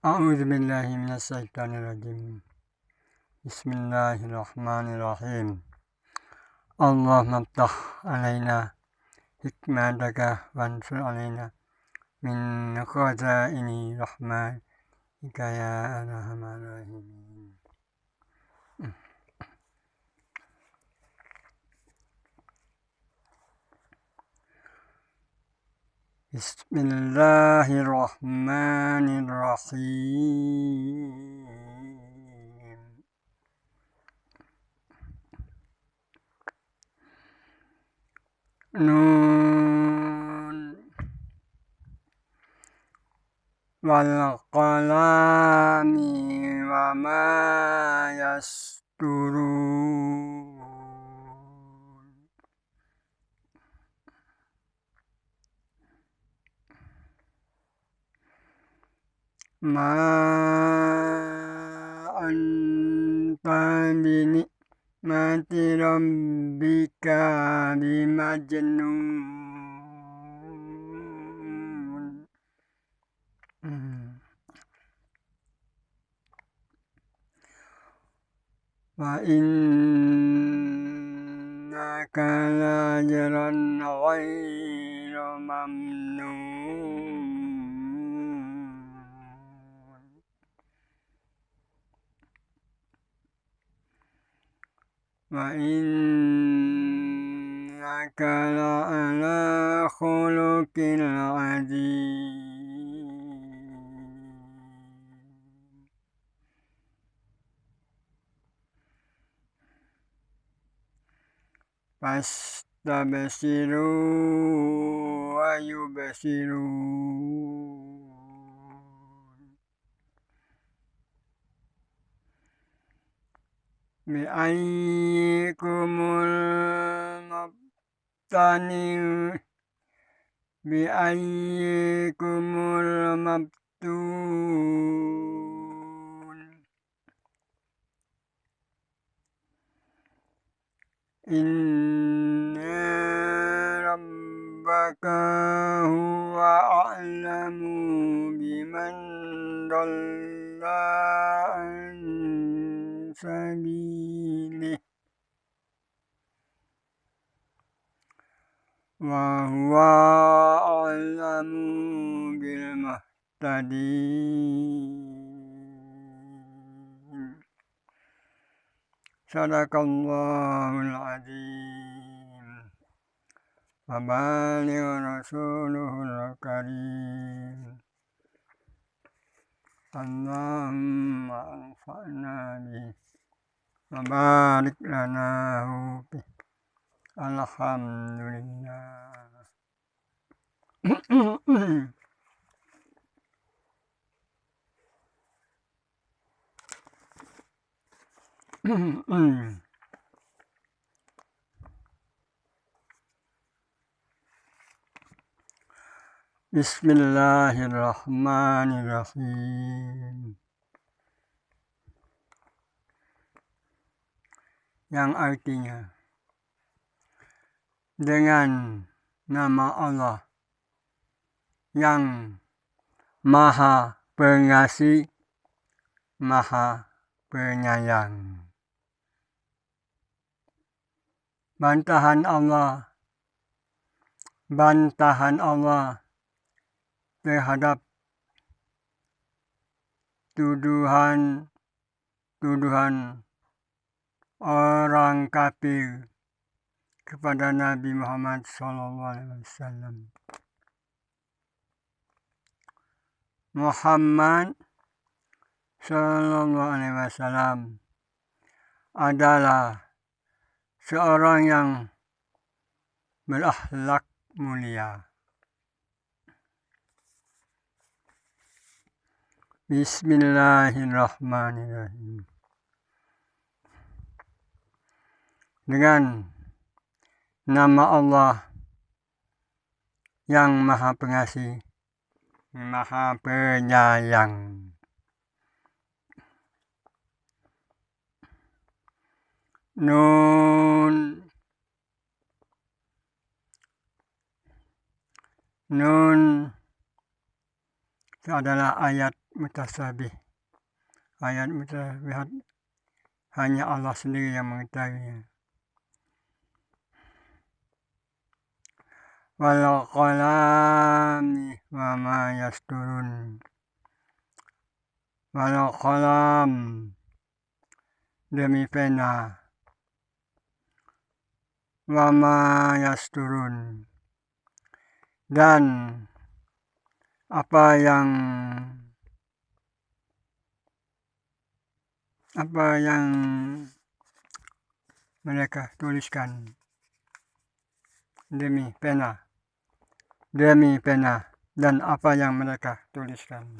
أعوذ بالله من الشيطان الرجيم. بسم الله الرحمن الرحيم. اللهم افتح علينا حكمتك وانشر علينا من خزائن رحمتك يا أرحم الراحمين. بسم الله الرحمن الرحيم. نون والقلم وما يسطرون. ما أنت بنعمة ربك بمجنون. وإنك لأجرا غير ممنون. وإنك لعلى خلق عظيم. فاستبشروا ويبشرون بأيكم المفتون. إن ربك هو أعلم بمن ضل عن سبيله وهو أعلم بالمهتدين. صدق الله العظيم وبلغ رسوله الكريم. اللهم انفعنا به وبارك لنا به. الحمد لله. Bismillahirrahmanirrahim. Yang artinya, dengan nama Allah yang Maha Pengasih, Maha Penyayang. Bantahan Allah terhadap tuduhan orang kafir kepada Nabi Muhammad SAW. Muhammad SAW adalah seorang yang berakhlak mulia. Bismillahirrahmanirrahim. Dengan nama Allah yang Maha Pengasih, Maha Penyayang. Nun itu adalah ayat mutasabih. Ayat mutasabihat hanya Allah sendiri yang mengetahuinya. Wal qalami wa ma yasturun. Wal qalam, demi pena. Wa ma yasturun, dan apa yang mereka tuliskan. Demi pena dan apa yang mereka tuliskan.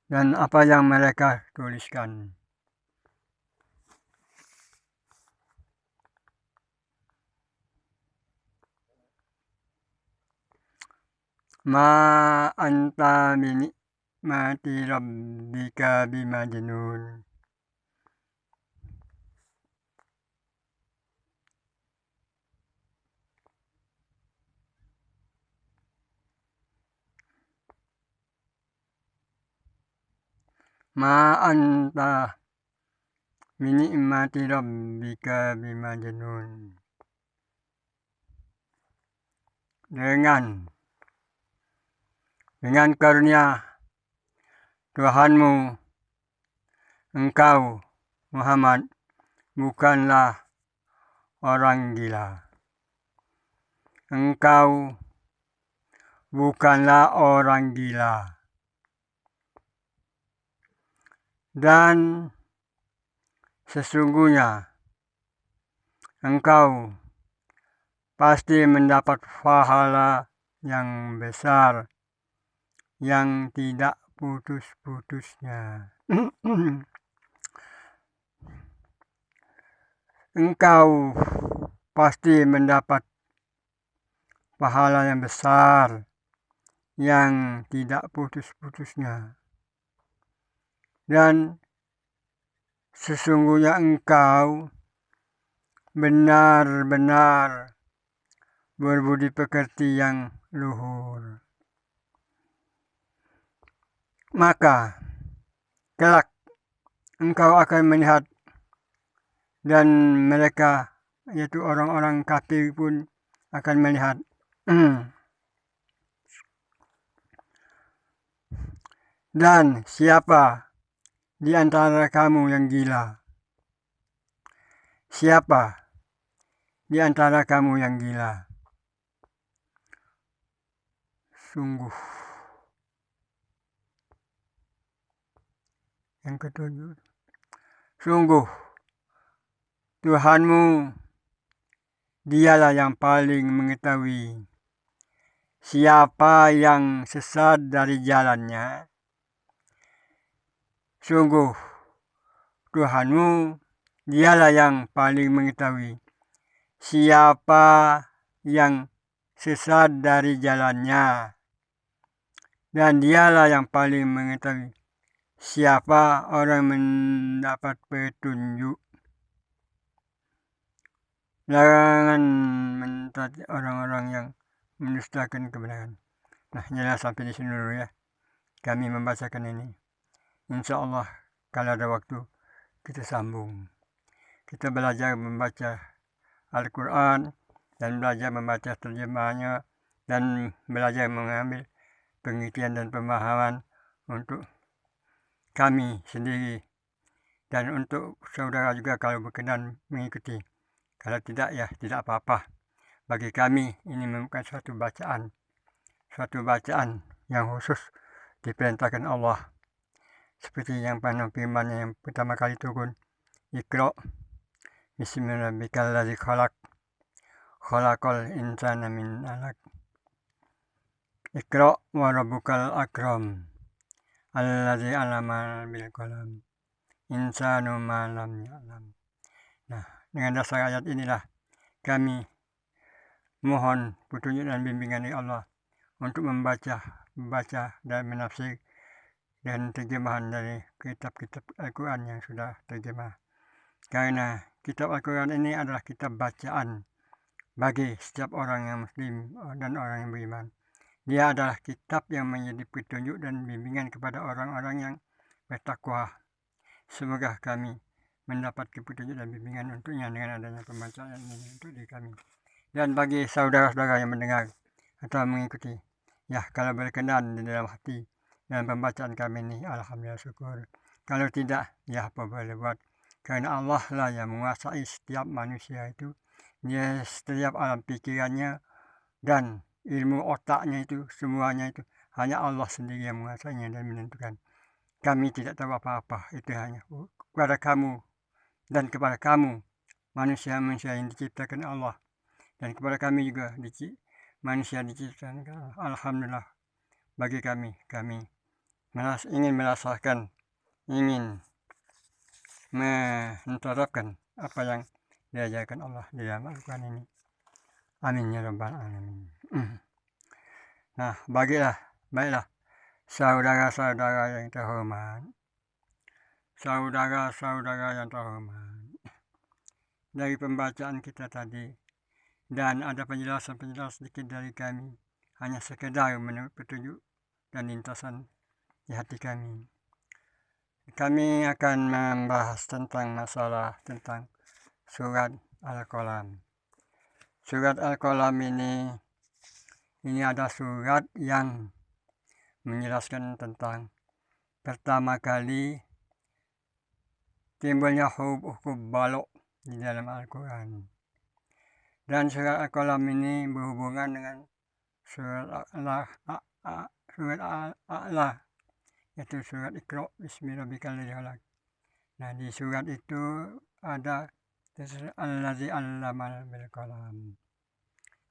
Dan apa yang mereka tuliskan. Ma anta binikmati rabbika bimajnun. Ma anta binikmati rabbika bimajnun. Dengan karunia Tuhanmu, engkau Muhammad bukanlah orang gila. Engkau bukanlah orang gila. Dan sesungguhnya engkau pasti mendapat pahala yang besar yang tidak putus-putusnya. Engkau pasti mendapat pahala yang besar yang tidak putus-putusnya. Dan sesungguhnya engkau benar-benar berbudi pekerti yang luhur. Maka kelak engkau akan melihat, dan mereka yaitu orang-orang kafir pun akan melihat, dan siapa di antara kamu yang gila? Siapa di antara kamu yang gila? Sungguh. Yang ketujuh. Sungguh Tuhanmu, dialah yang paling mengetahui siapa yang sesat dari jalannya. Sungguh Tuhanmu, dialah yang paling mengetahui siapa yang sesat dari jalannya. Dan dialah yang paling mengetahui siapa orang mendapat petunjuk. Jangan mentaati orang-orang yang mendustakan kebenaran. Nah, inilah sampai di sini dulu ya. Kami membacakan ini. Insya Allah kalau ada waktu kita sambung. Kita belajar membaca Al-Quran dan belajar membaca terjemahannya dan belajar mengambil pengertian dan pemahaman untuk kami sendiri dan untuk saudara juga kalau berkenan mengikuti. Kalau tidak ya tidak apa-apa. Bagi kami ini merupakan suatu bacaan yang khusus diperintahkan Allah. Seperti yang pada firman yang pertama kali turun, Iqra bismillahirrahmanirrahim khalaq khalaqal insana min 'alaq. Iqra wa rabbukal akram allazi 'allama bil qalam insanu ma lam ya'lam. Nah, dengan dasar ayat inilah kami mohon petunjuk dan bimbingan dari Allah untuk membaca dan menafsir dan terjemahan dari kitab-kitab Al-Quran yang sudah terjemah. Karena kitab Al-Quran ini adalah kitab bacaan bagi setiap orang yang muslim dan orang yang beriman. Dia adalah kitab yang menjadi petunjuk dan bimbingan kepada orang-orang yang bertakwa. Semoga kami mendapat petunjuk dan bimbingan untuknya dengan adanya pembacaan ini untuk diri kami. Dan bagi saudara-saudara yang mendengar atau mengikuti, ya kalau berkenan di dalam hati dan pembacaan kami ini, alhamdulillah syukur. Kalau tidak, ya apa boleh buat. Karena Allah lah yang menguasai setiap manusia itu. Dia setiap alam pikirannya dan ilmu otaknya itu, semuanya itu hanya Allah sendiri yang menguasainya dan menentukan. Kami tidak tahu apa-apa, itu hanya kepada kamu dan kepada kamu, manusia-manusia yang diciptakan Allah. Dan kepada kami juga, manusia diciptakan Allah. Alhamdulillah bagi kami ingin merasakan, ingin menerapkan apa yang diajarkan Allah di dalam Al-Quran ini. Amin ya rabbal alamin. Nah, baiklah saudara-saudara yang terhormat, dari pembacaan kita tadi dan ada penjelasan sedikit dari kami, hanya sekedar menurut petunjuk dan lintasan di hati kami. Kami akan membahas tentang masalah tentang surat Al-Qalam. Surat Al-Qalam ini ada surat yang menjelaskan tentang pertama kali timbulnya huruf-huruf balok di dalam Al-Quran. Dan surat Al-Qalam ini berhubungan dengan surat Al-A'la, yaitu surat Iqra' bismi rabbikal ladzi khalaq. Nah, di surat itu ada allazi 'allamal bil qalam.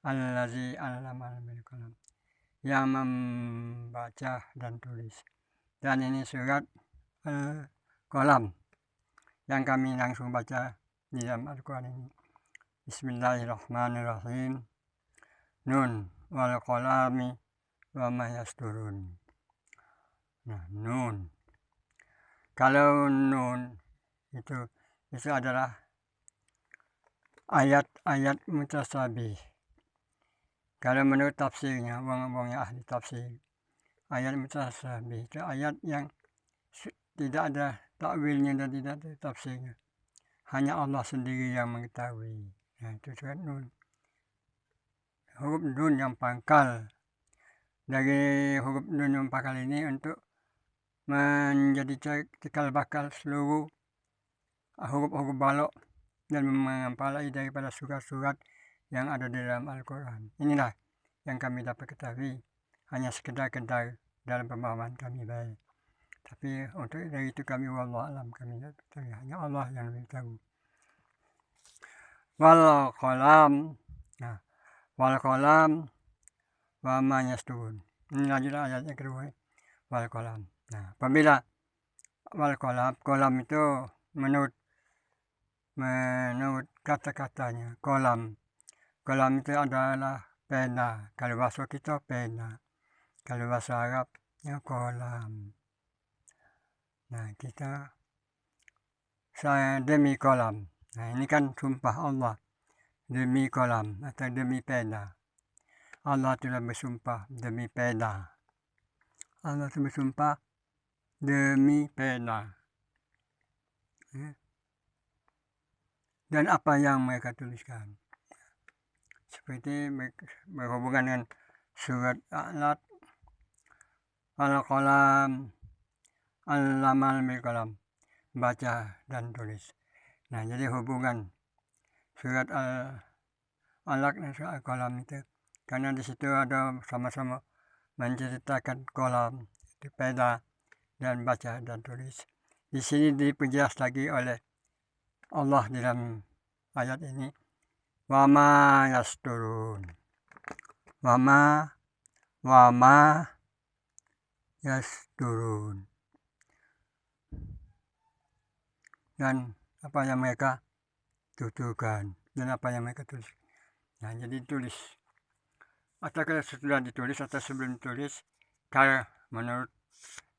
Allazi 'allamal bil qalam, yang membaca dan tulis. Dan ini surat Al-Qalam yang kami langsung baca di dalam Al-Quran ini. Bismillahirrahmanirrahim. Nun wal qalami wa ma yasturun. Nah, nun. Kalau nun itu adalah ayat-ayat mutasabih. Kalau menurut tafsirnya, wong-wongnya ahli tafsir, ayat mutasabih itu ayat yang tidak ada takwilnya dan tidak ada tafsirnya. Hanya Allah sendiri yang mengetahui. Nah, itu surat nun. Huruf nun yang pangkal. Dari huruf nun yang pangkal ini untuk menjadi cikal bakal seluruh huruf-huruf balok dan mengampalai daripada surat-surat yang ada di dalam Al-Quran. Inilah yang kami dapat ketahui, hanya sekedar dalam pemahaman kami baik. Tapi untuk dari itu kami wallahu alam, kami tidak tahu, hanya Allah yang lebih tahu. Wal qalam. Nah, wal qalam wa ma yasturun. Ini lanjutlah ayat yang kedua. Wal qalam. Nah, apabila wal qalam itu menurut kata-katanya, qalam itu adalah pena. Kalau bahasa kita pena, kalau bahasa Arabnya qalam. Nah, saya demi qalam. Nah, ini kan sumpah Allah, demi qalam atau demi pena. Allah telah bersumpah demi pena. Allah telah bersumpah demi pena. Dan apa yang mereka tuliskan. Seperti berhubungan dengan surat A'la, Al-Qalam, 'allamal bil qalam, baca dan tulis. Nah, jadi hubungan surat Al-Alaq dan surat Al-Qalam itu, karena di situ ada sama-sama menceritakan qalam, itu pena, dan baca dan tulis. Di sini diperjelas lagi oleh Allah di dalam ayat ini, wa ma yasturun. Wa ma yasturun. Dan apa yang mereka tuturkan dan apa yang mereka tulis. Nah, jadi tulis. Atau kalau sudah ditulis atau sebelum ditulis, kalau menurut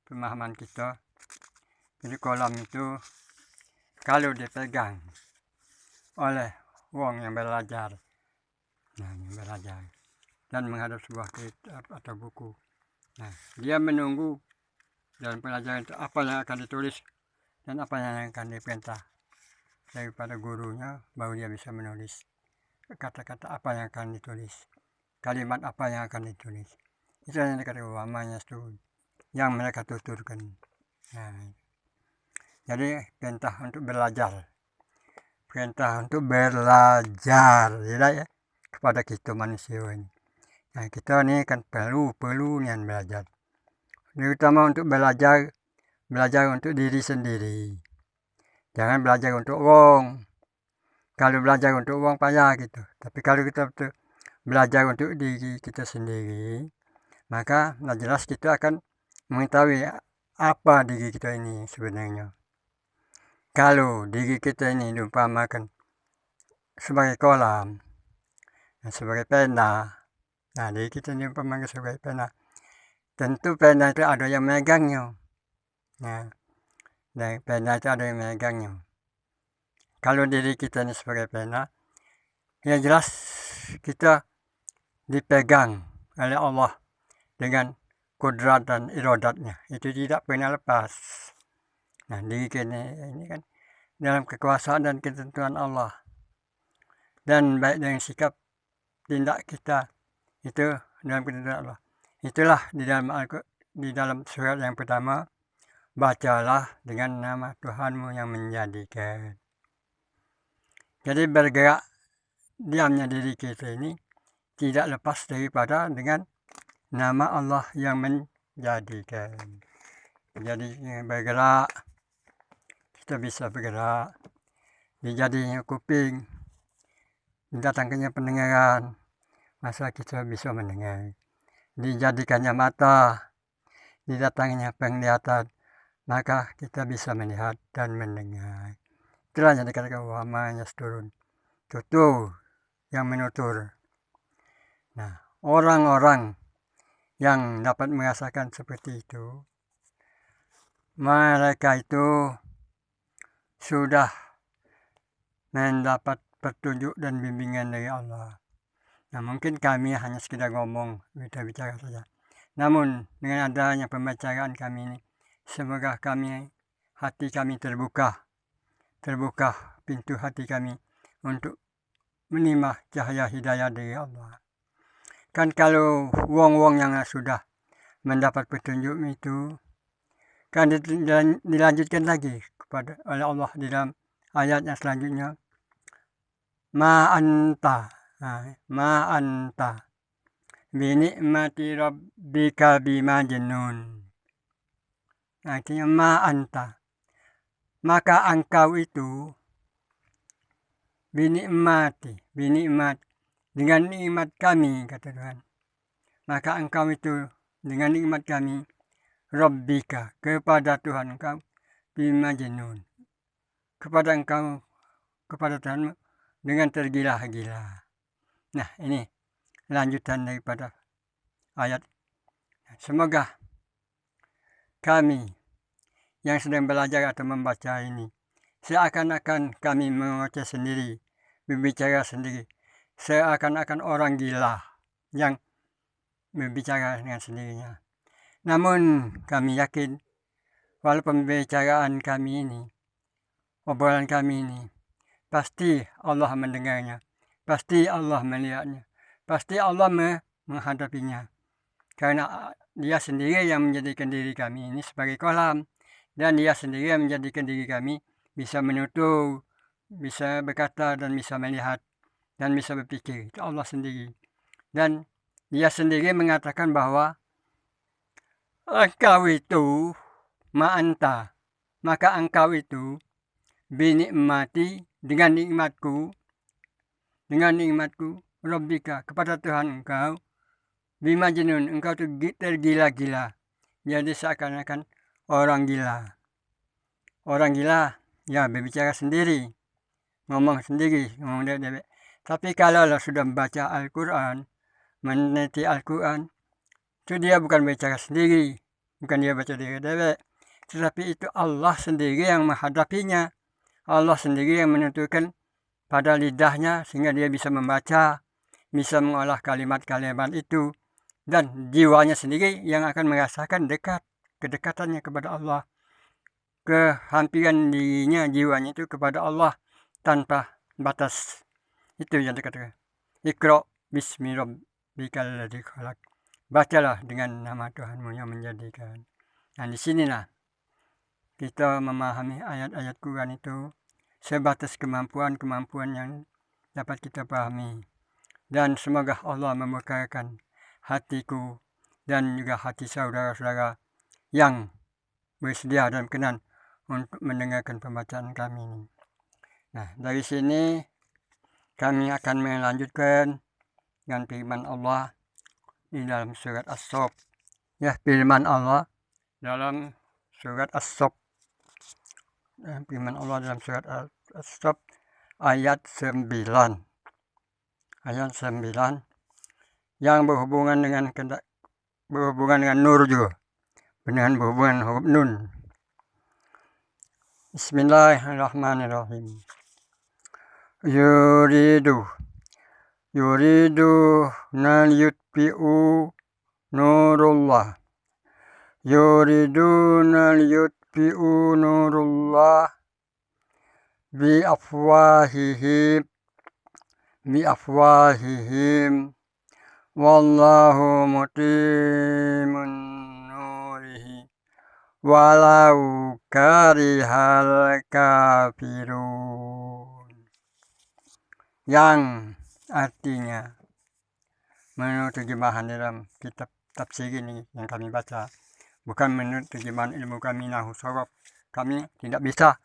pemahaman kita, jadi qalam itu kalau dipegang oleh wong yang belajar, nah yang belajar, dan menghadap sebuah kitab atau buku. Nah, dia menunggu dalam pelajaran itu apa yang akan ditulis dan apa yang akan diperintah daripada gurunya, baru dia bisa menulis kata-kata apa yang akan ditulis, kalimat apa yang akan ditulis. Itu yang dikatakan wamanya yang mereka tuturkan. Nah, jadi perintah untuk belajar, ya, kepada kita manusia ini. Nah, kita ni kan perlu nian belajar, terutama untuk belajar untuk diri sendiri. Jangan belajar untuk wong. Kalau belajar untuk wong payah gitu. Tapi kalau kita belajar untuk diri kita sendiri, maka jelas kita akan mengetahui apa diri kita ini sebenarnya. Kalau diri kita ini diumpamakan sebagai kolam, sebagai pena, nah diri kita ini diumpamakan sebagai pena, tentu pena itu ada yang megangnya. Nah, dari pena itu ada yang megangnya. Kalau diri kita ini sebagai pena, ya jelas kita dipegang oleh Allah dengan kudrat dan iradatnya. Itu tidak pernah lepas. Nah, diri kita ini kan dalam kekuasaan dan ketentuan Allah. Dan baik dengan sikap tindak kita itu dalam ketentuan Allah. Itulah di dalam surat yang pertama, bacalah dengan nama Tuhanmu yang menjadikan. Jadi bergerak diamnya diri kita ini tidak lepas daripada dengan nama Allah yang menjadikan. Jadi bergerak, kita bisa bergerak, dijadinya kuping, didatangkannya pendengaran, masa kita bisa mendengar. Dijadikannya mata, didatangkannya penglihatan, maka kita bisa melihat dan mendengar. Itulah yang dikatakan wamanya turun. Tutur yang menutur. Nah, orang-orang yang dapat merasakan seperti itu, mereka itu sudah mendapat petunjuk dan bimbingan dari Allah. Nah, mungkin kami hanya sekedar ngomong, kita bicara saja. Namun, dengan adanya pembicaraan kami ini, semoga hati kami terbuka pintu hati kami untuk menerima cahaya hidayah dari Allah. Kan kalau wong-wong yang sudah mendapat petunjuk itu, kan dilanjutkan lagi oleh Allah di dalam ayat yang selanjutnya, ma anta binikmati rabbika bimajnun. Artinya ma anta, maka engkau itu binikmat dengan nikmat kami, kata Tuhan. Maka engkau itu dengan nikmat kami, rabbika, kepada Tuhan engkau, bimajnun, kepada Tuhan dengan tergila-gila. Nah, ini lanjutan daripada ayat. Semoga kami yang sedang belajar atau membaca ini, seakan-akan kami mengoceh sendiri, berbicara sendiri, seakan-akan orang gila yang berbicara dengan sendirinya. Namun kami yakin, walaupun pembicaraan kami ini, obrolan kami ini, pasti Allah mendengarnya, pasti Allah melihatnya, pasti Allah menghadapinya. Karena dia sendiri yang menjadikan diri kami ini sebagai kolam. Dan dia sendiri yang menjadikan diri kami bisa menutur, bisa berkata dan bisa melihat dan bisa berpikir. Itu Allah sendiri. Dan dia sendiri mengatakan bahwa engkau itu ma'anta, maka engkau itu binikmati, dengan nikmatku, rabbika, kepada Tuhan engkau, bimajnun, engkau itu tergila-gila. Jadi seakan-akan orang gila. Orang gila, ya berbicara sendiri, ngomong sendiri. Tapi kalau sudah membaca Al-Quran, meneliti Al-Quran, itu dia bukan berbicara sendiri, bukan dia baca diri-diri, tetapi itu Allah sendiri yang menghadapinya. Allah sendiri yang menentukan pada lidahnya sehingga dia bisa membaca, bisa mengolah kalimat-kalimat itu, dan jiwanya sendiri yang akan merasakan kedekatannya kepada Allah, kehampiran dirinya, jiwanya itu kepada Allah tanpa batas. Itu yang dikatakan Iqra bismi rabbikal ladzi khalaq. Bacalah dengan nama Tuhanmu yang menjadikan. Nah, di sinilah kita memahami ayat-ayat Quran itu sebatas kemampuan-kemampuan yang dapat kita pahami. Dan semoga Allah memberkahikan hatiku dan juga hati saudara-saudara yang bersedia dan berkenan untuk mendengarkan pembacaan kami ini. Nah, dari sini kami akan melanjutkan dengan firman Allah di dalam surat As-Saff. Ya, firman Allah dalam surat As-Saff. Firman Allah dalam surat As-Saff ayat 9. Ayat 9 yang berhubungan dengan nur juga. Dengan berhubungan huruf nun. Bismillahirrahmanirrahim. Yuridu naliyutfi'u nurullah. Yuriduna liyutfi'u nurullah biafwahihim wallahu mutimun nurihi walau karihal kafirun. Yang artinya, menurut terjemahan dalam kitab tafsir ini yang kami baca, bukan menurut terjemahan ilmu kami Nahwu Shorof. Kami tidak bisa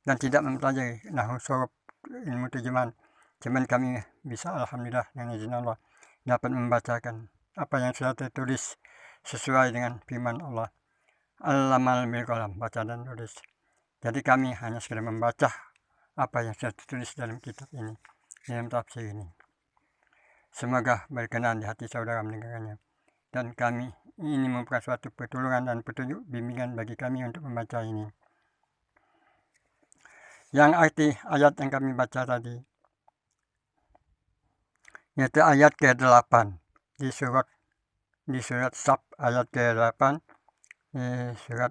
dan tidak mempelajari Nahwu Shorof, ilmu terjemahan. Cuman kami bisa, alhamdulillah, dengan izin Allah, dapat membacakan apa yang sudah tertulis sesuai dengan firman Allah. Allamal bil qalam, baca dan tulis. Jadi kami hanya sekedar membaca apa yang sudah tertulis dalam kitab ini, dalam tafsir ini. Semoga berkenan di hati saudara mendengarkannya. Dan kami ini merupakan suatu pertolongan dan petunjuk bimbingan bagi kami untuk membaca ini. Yang arti ayat yang kami baca tadi, yaitu ayat ke-8 di surat Saff, ayat ke-8 di surat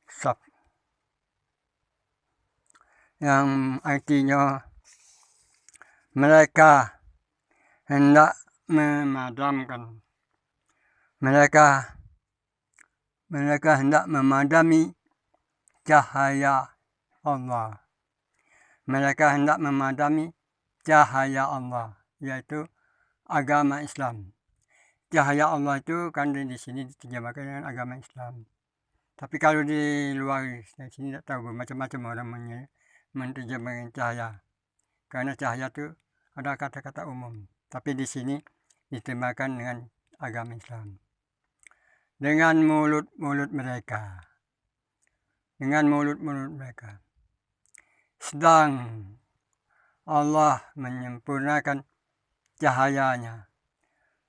Saff, yang artinya mereka hendak memadamkan, mereka hendak memadami cahaya Allah. Mereka hendak memadami cahaya Allah, yaitu agama Islam. Cahaya Allah itu kan di sini diterjemahkan dengan agama Islam. Tapi kalau di luar dari sini tidak tahu, macam-macam orang menerjemahkan cahaya. Karena cahaya itu ada kata-kata umum. Tapi di sini diterjemahkan dengan agama Islam. Dengan mulut-mulut mereka. Sedang Allah menyempurnakan cahayanya,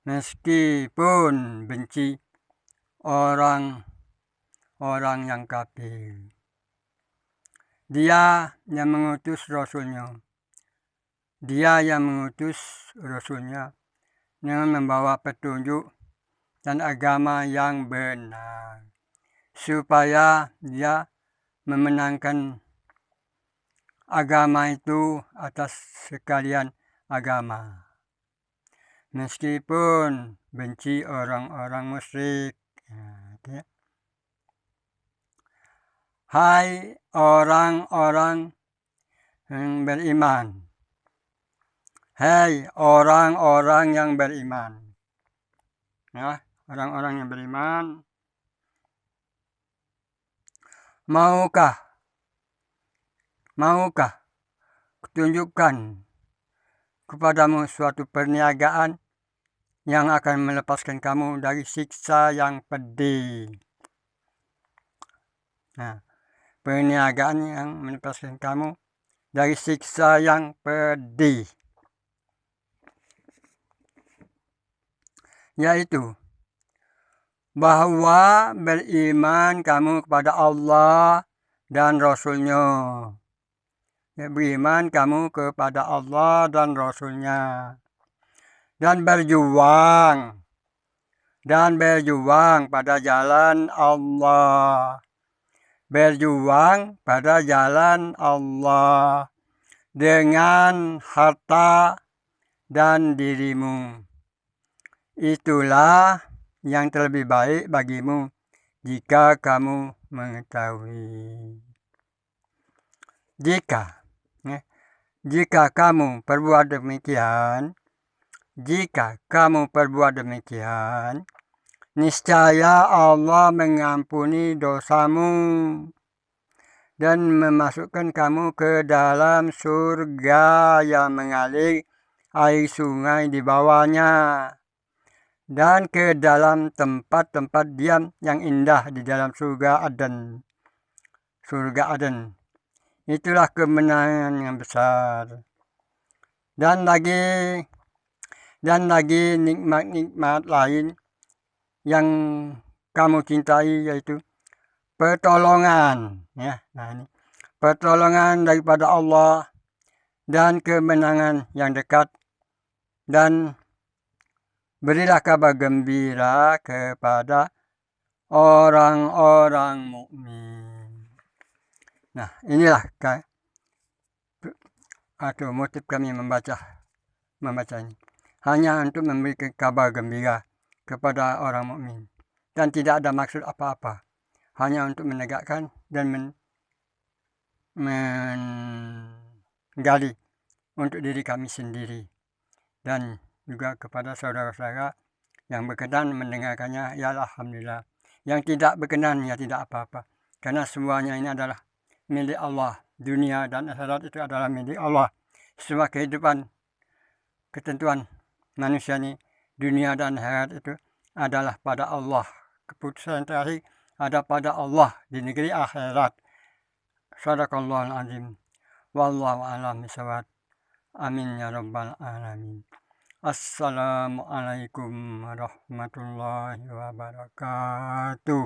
meskipun benci orang-orang yang kafir. Dia yang mengutus Rasulnya dengan membawa petunjuk dan agama yang benar, supaya dia memenangkan agama itu atas sekalian agama, meskipun benci orang-orang musyrik. Hai orang-orang yang beriman. Hai orang-orang yang beriman. Ya, orang-orang yang beriman. Maukah kutunjukkan kepadamu suatu perniagaan yang akan melepaskan kamu dari siksa yang pedih. Nah, perniagaan yang melepaskan kamu dari siksa yang pedih, yaitu bahwa beriman kamu kepada Allah dan Rasulnya. Ya, beriman kamu kepada Allah dan Rasulnya. dan berjuang pada jalan Allah. Berjuang pada jalan Allah dengan harta dan dirimu. Itulah yang terlebih baik bagimu jika kamu mengetahui. Jika kamu perbuat demikian, niscaya Allah mengampuni dosamu dan memasukkan kamu ke dalam surga yang mengalir air sungai di bawahnya, dan ke dalam tempat-tempat diam yang indah di dalam surga Aden. Itulah kemenangan yang besar. Dan lagi nikmat-nikmat lain yang kamu cintai, yaitu pertolongan, ya. Nah, ini pertolongan daripada Allah dan kemenangan yang dekat, dan berilah kabar gembira kepada orang-orang mukmin. Nah, inilah motif kami membaca ini, hanya untuk memberikan kabar gembira kepada orang mukmin, dan tidak ada maksud apa-apa, hanya untuk menegakkan dan menggali untuk diri kami sendiri, dan juga kepada saudara-saudara yang berkenan mendengarkannya. Ya alhamdulillah, yang tidak berkenan ya tidak apa-apa, karena semuanya ini adalah milik Allah. Dunia dan akhirat itu adalah milik Allah. Semua kehidupan, ketentuan manusia ini, dunia dan akhirat itu adalah pada Allah. Keputusan terakhir ada pada Allah di negeri akhirat. Shadaqallahul azim. Wallahu a'lam bishawab. Amin ya rabbal alamin. Assalamualaikum warahmatullahi wabarakatuh.